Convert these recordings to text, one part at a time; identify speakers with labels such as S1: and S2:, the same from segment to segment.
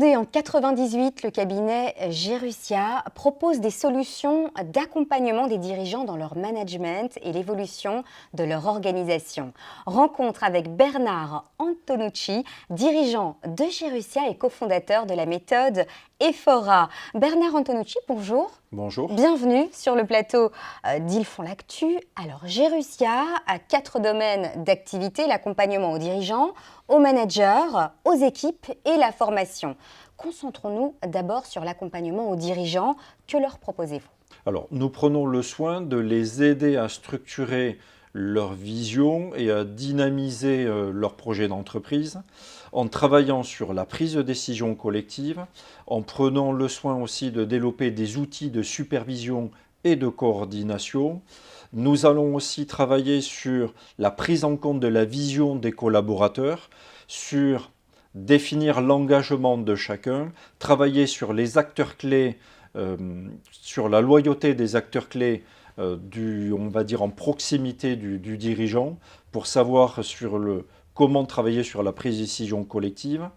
S1: Fondé en 98, le cabinet Gerussia propose des solutions d'accompagnement des dirigeants dans leur management et l'évolution de leur organisation. Rencontre avec Bernard Antonucci, dirigeant de Gerussia et cofondateur de la méthode Ephora. Bernard Antonucci, bonjour.
S2: Bonjour.
S1: Bienvenue sur le plateau d'Ils font l'actu. Alors, Gerussia a 4 domaines d'activité: l'accompagnement aux dirigeants, aux managers, aux équipes et la formation. Concentrons-nous d'abord sur l'accompagnement aux dirigeants. Que leur proposez-vous?
S2: Alors, nous prenons le soin de les aider à structurer leur vision et à dynamiser leur projet d'entreprise en travaillant sur la prise de décision collective, en prenant le soin aussi de développer des outils de supervision et de coordination. Nous allons aussi travailler sur la prise en compte de la vision des collaborateurs, sur définir l'engagement de chacun, travailler sur les acteurs clés, sur la loyauté des acteurs clés on va dire en proximité du dirigeant, pour savoir comment travailler sur la prise de décision collective.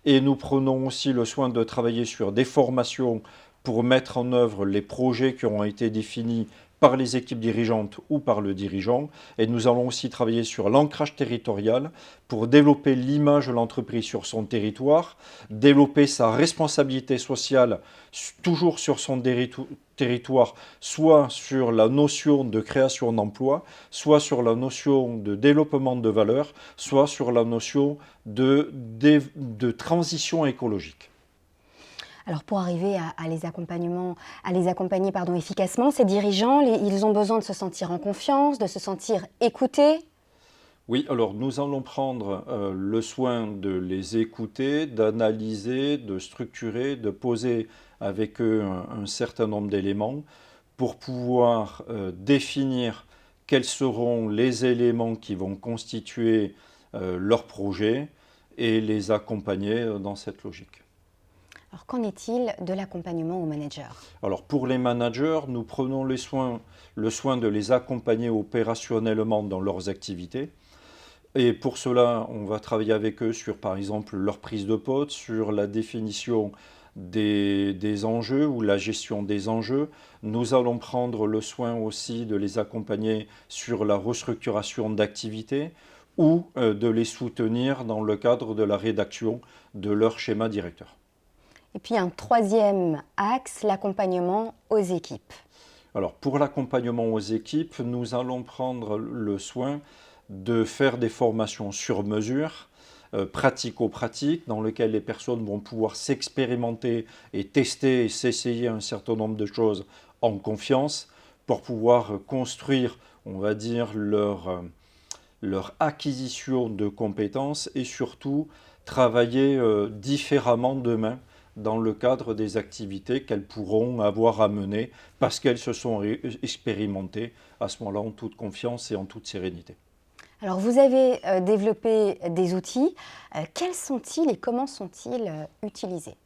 S2: Et nous prenons aussi le soin de travailler sur des formations pour mettre en œuvre les projets qui ont été définis par les équipes dirigeantes ou par le dirigeant. Et nous allons aussi travailler sur l'ancrage territorial pour développer l'image de l'entreprise sur son territoire, développer sa responsabilité sociale toujours sur son territoire, soit sur la notion de création d'emplois, soit sur la notion de développement de valeur, soit sur la notion de transition écologique.
S1: Alors pour arriver à les accompagner efficacement, ces dirigeants, ils ont besoin de se sentir en confiance, de se sentir écoutés.
S2: Oui, alors nous allons prendre le soin de les écouter, d'analyser, de structurer, de poser avec eux un certain nombre d'éléments pour pouvoir définir quels seront les éléments qui vont constituer leur projet et les accompagner dans cette logique.
S1: Alors qu'en est-il de l'accompagnement aux managers?
S2: Alors pour les managers, nous prenons le soin de les accompagner opérationnellement dans leurs activités. Et pour cela, on va travailler avec eux sur, par exemple, leur prise de poste, sur la définition des enjeux ou la gestion des enjeux. Nous allons prendre le soin aussi de les accompagner sur la restructuration d'activités ou de les soutenir dans le cadre de la rédaction de leur schéma directeur.
S1: Et puis un troisième axe, l'accompagnement aux équipes.
S2: Alors pour l'accompagnement aux équipes, nous allons prendre le soin de faire des formations sur mesure, pratico-pratiques, dans lesquelles les personnes vont pouvoir s'expérimenter et tester et s'essayer un certain nombre de choses en confiance pour pouvoir construire, on va dire, leur acquisition de compétences et surtout travailler différemment demain dans le cadre des activités qu'elles pourront avoir à mener parce qu'elles se sont expérimentées à ce moment-là en toute confiance et en toute sérénité.
S1: Alors vous avez développé des outils. Quels sont-ils et comment sont-ils utilisés?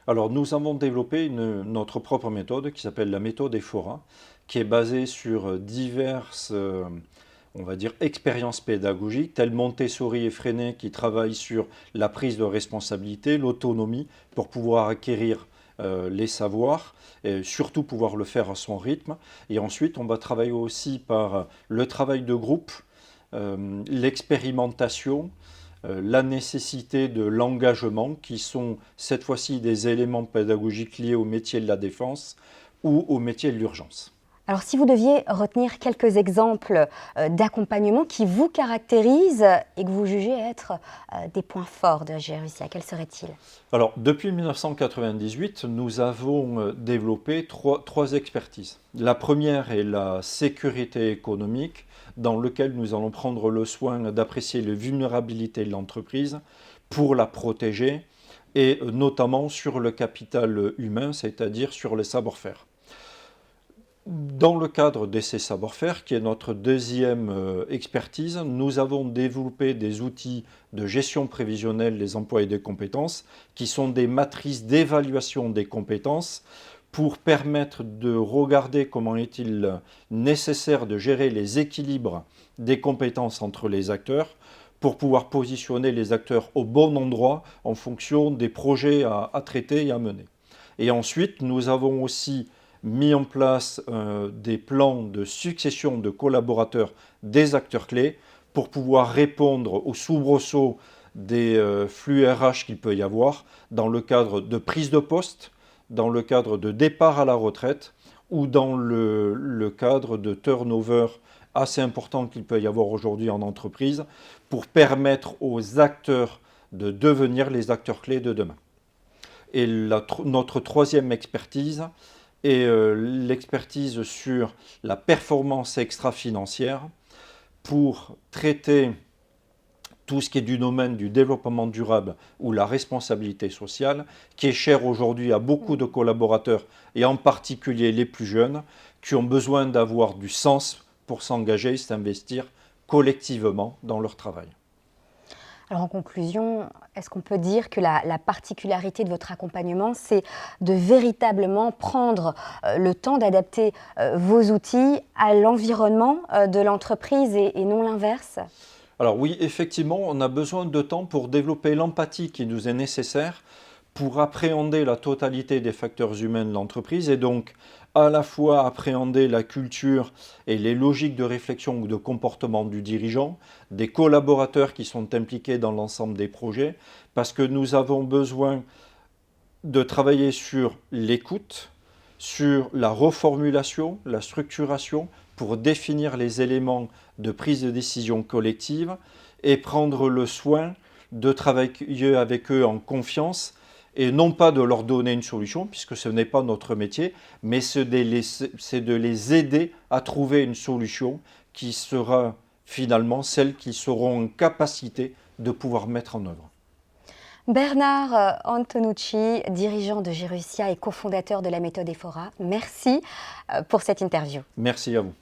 S2: Alors nous avons développé notre propre méthode qui s'appelle la méthode Ephora, qui est basée sur diverses on va dire, expériences pédagogiques, telles Montessori et Freinet qui travaillent sur la prise de responsabilité, l'autonomie, pour pouvoir acquérir les savoirs, et surtout pouvoir le faire à son rythme. Et ensuite, on va travailler aussi par le travail de groupe, l'expérimentation, la nécessité de l'engagement, qui sont cette fois-ci des éléments pédagogiques liés au métier de la défense ou au métier de l'urgence.
S1: Alors si vous deviez retenir quelques exemples d'accompagnement qui vous caractérisent et que vous jugez être des points forts de Gerussia, quels seraient-ils?
S2: Alors depuis 1998, nous avons développé trois expertises. La première est la sécurité économique, dans laquelle nous allons prendre le soin d'apprécier les vulnérabilités de l'entreprise pour la protéger, et notamment sur le capital humain, c'est-à-dire sur les savoir-faire. Dans le cadre de ces savoir-faire, qui est notre deuxième expertise, nous avons développé des outils de gestion prévisionnelle des emplois et des compétences, qui sont des matrices d'évaluation des compétences pour permettre de regarder comment est-il nécessaire de gérer les équilibres des compétences entre les acteurs pour pouvoir positionner les acteurs au bon endroit en fonction des projets à traiter et à mener. Et ensuite, nous avons aussi mis en place des plans de succession de collaborateurs des acteurs clés pour pouvoir répondre aux soubresauts des flux RH qu'il peut y avoir dans le cadre de prise de poste, dans le cadre de départ à la retraite ou dans le cadre de turnover assez important qu'il peut y avoir aujourd'hui en entreprise pour permettre aux acteurs de devenir les acteurs clés de demain. Et notre troisième expertise est l'expertise sur la performance extra-financière pour traiter tout ce qui est du domaine du développement durable ou la responsabilité sociale, qui est cher aujourd'hui à beaucoup de collaborateurs, et en particulier les plus jeunes, qui ont besoin d'avoir du sens pour s'engager et s'investir collectivement dans leur travail.
S1: Alors en conclusion, est-ce qu'on peut dire que la particularité de votre accompagnement, c'est de véritablement prendre le temps d'adapter vos outils à l'environnement de l'entreprise et non l'inverse?
S2: Alors oui, effectivement, on a besoin de temps pour développer l'empathie qui nous est nécessaire pour appréhender la totalité des facteurs humains de l'entreprise et donc à la fois appréhender la culture et les logiques de réflexion ou de comportement du dirigeant, des collaborateurs qui sont impliqués dans l'ensemble des projets, parce que nous avons besoin de travailler sur l'écoute, sur la reformulation, la structuration, pour définir les éléments de prise de décision collective et prendre le soin de travailler avec eux en confiance et non pas de leur donner une solution, puisque ce n'est pas notre métier, mais c'est de les aider à trouver une solution qui sera finalement celle qu'ils seront en capacité de pouvoir mettre en œuvre.
S1: Bernard Antonucci, dirigeant de Gerussia et cofondateur de la méthode Efora, merci pour cette interview.
S2: Merci à vous.